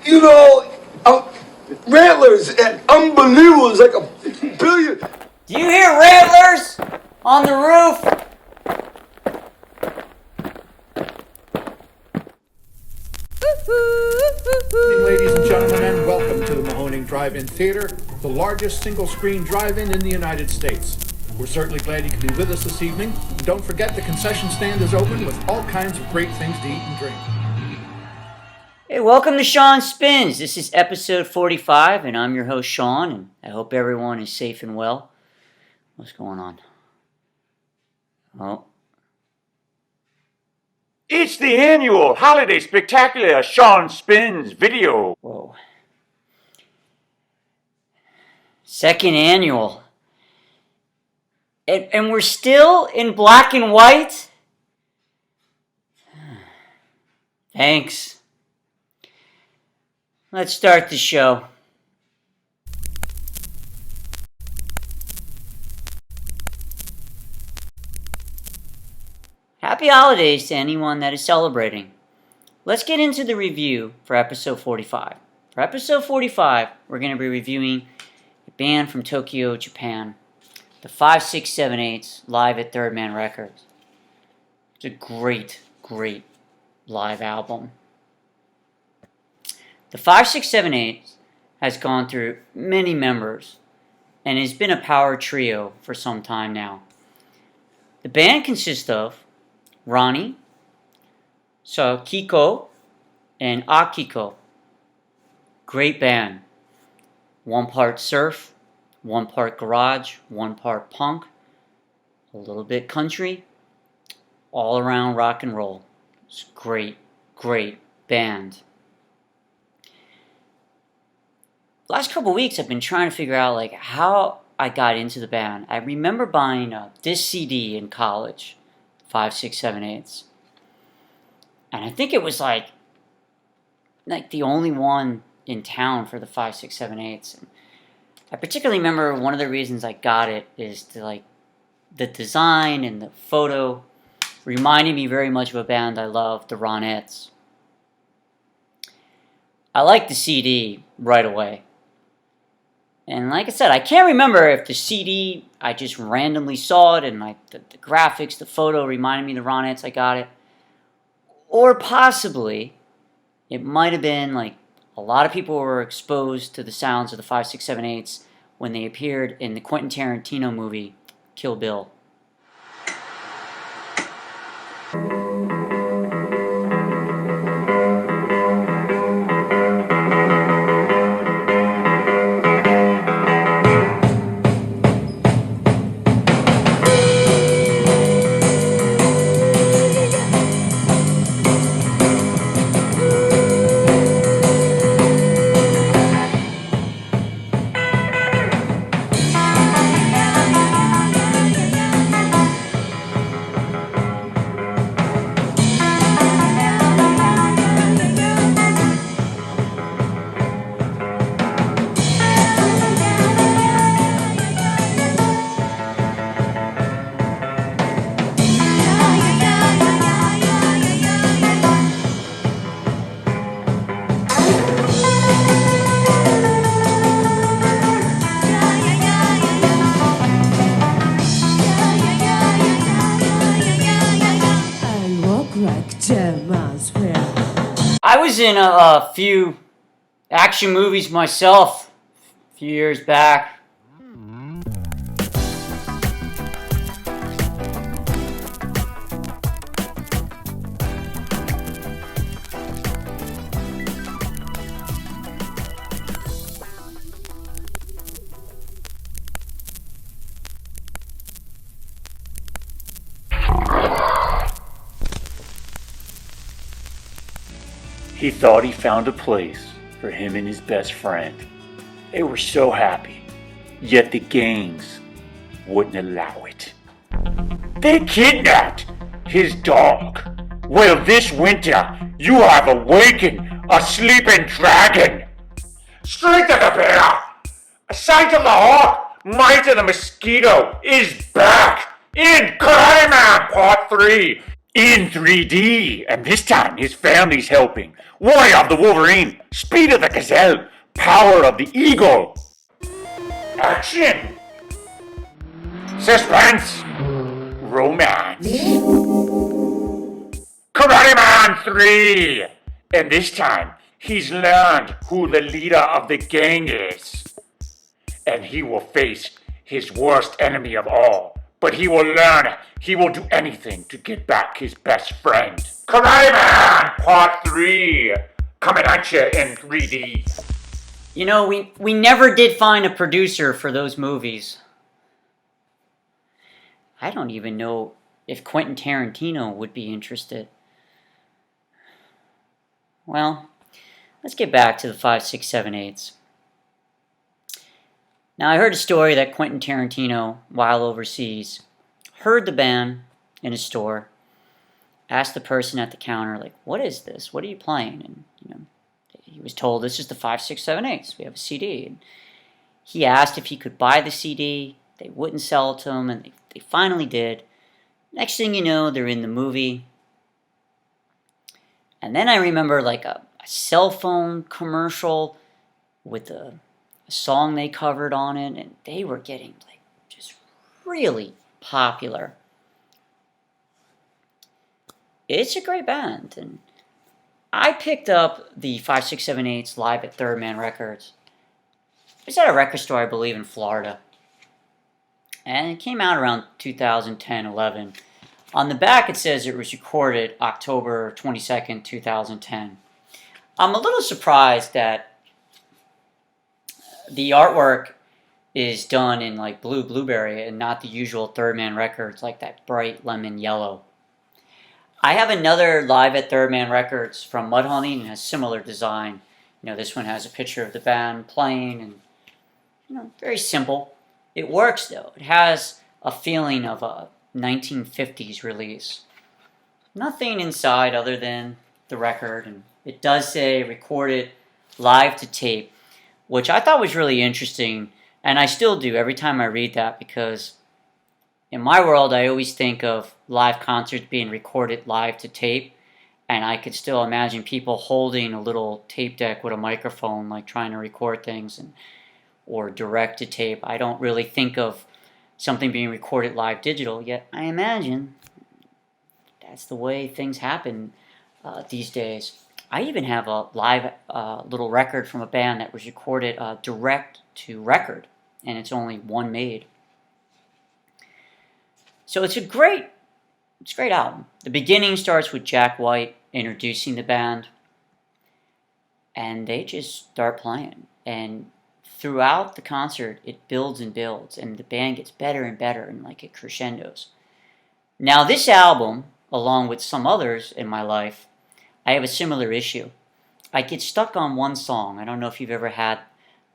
You know, Rattlers and Unbelievers like a billion. Do you hear rattlers on the roof? Ladies and gentlemen, and welcome to the Mahoning Drive-In Theater, the largest single-screen drive-in in the United States. We're certainly glad you could be with us this evening. And don't forget the concession stand is open with all kinds of great things to eat and drink. Hey, welcome to Shaun Spins. This is episode 45, and I'm your host, Shaun, and I hope everyone is safe and well. What's going on? Oh. It's the annual holiday spectacular Shaun Spins video. Whoa. Second annual. And we're still in black and white? Thanks. Let's start the show. Happy holidays to anyone that is celebrating. Let's get into the review for episode 45. For episode 45, we're going to be reviewing a band from Tokyo, Japan, the 5678 live at Third Man Records. It's a great, great live album. The 5678 has gone through many members and has been a power trio for some time now. The band consists of Ronnie, Sakiko, and Akiko. Great band. One part surf, one part garage, one part punk, a little bit country, all around rock and roll. It's a great, great band. Last couple weeks I've been trying to figure out how I got into the band. I remember buying this CD in college, 5678, and I think it was like the only one in town for the 5678. And I particularly remember one of the reasons I got it is to the design and the photo reminded me very much of a band I love, the Ronettes. I liked the CD right away. And like I said, I can't remember if the CD, I just randomly saw it and the graphics, the photo reminded me of the Ronettes, I got it. Or possibly, it might have been a lot of people were exposed to the sounds of the 5678 when they appeared in the Quentin Tarantino movie, Kill Bill. I was in a few action movies myself a few years back. He thought he found a place for him and his best friend. They were so happy, yet the gangs wouldn't allow it. They kidnapped his dog. Well, this winter, you have awakened a sleeping dragon. Strength of the bear, sight of the hawk, might of the mosquito is back in Cryman Part 3. In 3D, and this time his family's helping. Warrior of the Wolverine, speed of the gazelle, power of the eagle. Action! Suspense! Romance! Karate Man 3! And this time, he's learned who the leader of the gang is. And he will face his worst enemy of all. But he will learn he will do anything to get back his best friend. Karate Man Part 3! Coming at you in 3D. You know, we never did find a producer for those movies. I don't even know if Quentin Tarantino would be interested. Well, let's get back to the 5, 6, 7, 8s. Now, I heard a story that Quentin Tarantino, while overseas, heard the band in a store, asked the person at the counter, like, what is this? What are you playing? And, he was told, this is the 5, 6, 7, 8s. We have a CD. And he asked if he could buy the CD. They wouldn't sell it to him, and they finally did. Next thing you know, they're in the movie. And then I remember like a cell phone commercial with a song they covered on it, and they were getting like just really popular. It's a great band, and I picked up the 5, 6, 7, 8s live at Third Man Records. It was at a record store, I believe, in Florida. And it came out around 2010-11. On the back, it says it was recorded October 22nd, 2010. I'm a little surprised that the artwork is done in like blue blueberry and not the usual Third Man Records, like that bright lemon yellow. I have another live at Third Man Records from Mudhoney and has similar design. This one has a picture of the band playing and, very simple. It works though. It has a feeling of a 1950s release. Nothing inside other than the record, and it does say recorded live to tape, which I thought was really interesting, and I still do every time I read that, because in my world I always think of live concerts being recorded live to tape, and I could still imagine people holding a little tape deck with a microphone, like trying to record things, or direct to tape. I don't really think of something being recorded live digital, yet I imagine that's the way things happen these days. I even have a live little record from a band that was recorded direct to record, and it's only one made. So it's a great album. The beginning starts with Jack White introducing the band, and they just start playing. And throughout the concert, it builds and builds, and the band gets better and better, and like it crescendos. Now, this album, along with some others in my life, I have a similar issue. I get stuck on one song. I don't know if you've ever had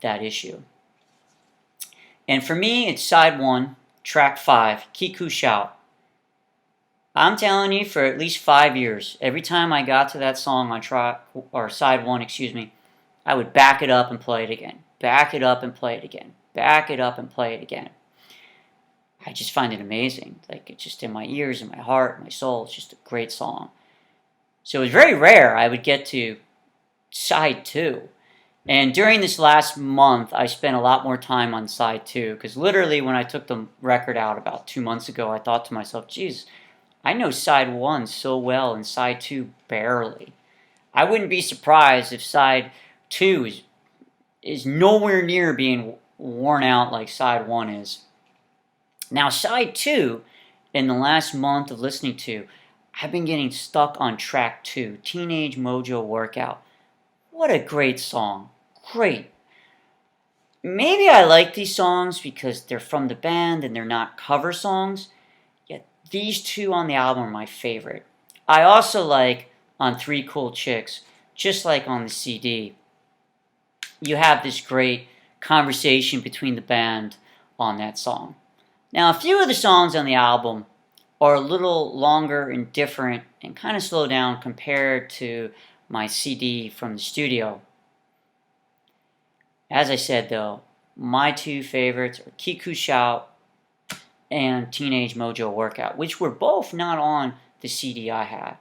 that issue. And for me, it's side 1, track 5, Kiku Shout. I'm telling you, for at least 5 years, every time I got to that song on side 1, I would back it up and play it again. Back it up and play it again. Back it up and play it again. I just find it amazing. Like, it's just in my ears, in my heart, my soul. It's just a great song. So it was very rare I would get to side 2. And during this last month, I spent a lot more time on side 2. Because literally, when I took the record out about 2 months ago, I thought to myself, geez, I know side 1 so well and side 2 barely. I wouldn't be surprised if side 2 is nowhere near being worn out like side 1 is. Now, side 2, in the last month of listening to, I've been getting stuck on track 2, Teenage Mojo Workout. What a great song. Great. Maybe I like these songs because they're from the band and they're not cover songs, yet these two on the album are my favorite. I also like on 3 Cool Chicks, just like on the CD. You have this great conversation between the band on that song. Now, a few of the songs on the album are a little longer and different and kind of slow down compared to my CD from the studio. As I said, though, my 2 favorites are Kiku Shout and Teenage Mojo Workout, which were both not on the CD I have.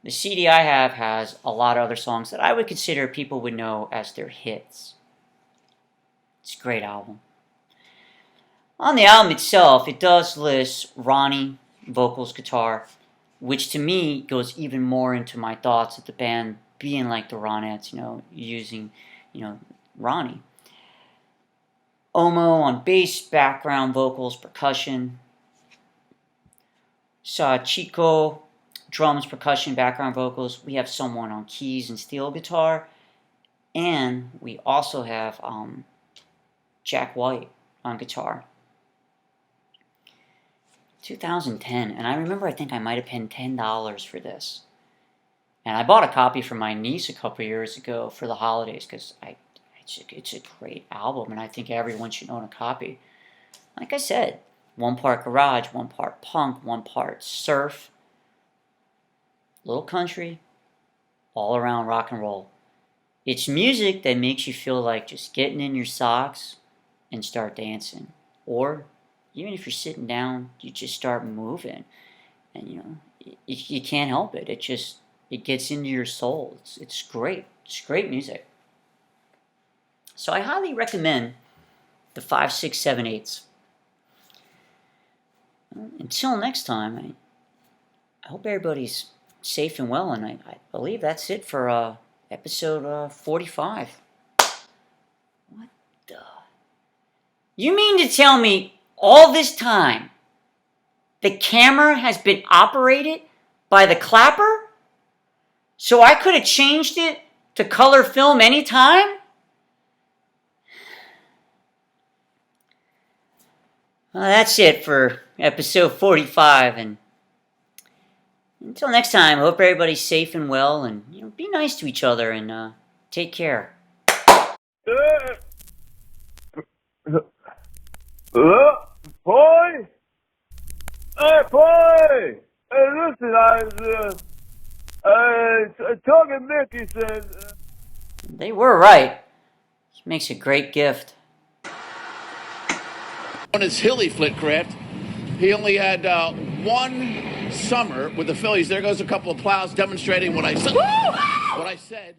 The CD I have has a lot of other songs that I would consider people would know as their hits. It's a great album. On the album itself, it does list Ronnie, vocals, guitar, which to me goes even more into my thoughts of the band being like the Ronettes, using, Ronnie. Omo on bass, background vocals, percussion. Chico, drums, percussion, background vocals. We have someone on keys and steel guitar. And we also have Jack White on guitar. 2010, and I remember I think I might have paid $10 for this. And I bought a copy for my niece a couple years ago for the holidays because it's a great album and I think everyone should own a copy. Like I said, one part garage, one part punk, one part surf, little country, all around rock and roll. It's music that makes you feel like just getting in your socks and start dancing. Or even if you're sitting down, you just start moving. And you can't help it. It gets into your soul. It's great. It's great music. So I highly recommend the 5, 6, 7, 8s. Until next time, I hope everybody's safe and well, and I believe that's it for episode 45. What the? You mean to tell me all this time the camera has been operated by the clapper? So I could have changed it to color film anytime? Well, that's it for episode 45, and until next time, I hope everybody's safe and well, and be nice to each other, and take care. Boy! Hey, boy! Hey, listen, talking Mickey said... They were right. He makes a great gift. On his Hilly Flitcraft, he only had one summer with the Phillies. There goes a couple of plows demonstrating what I said.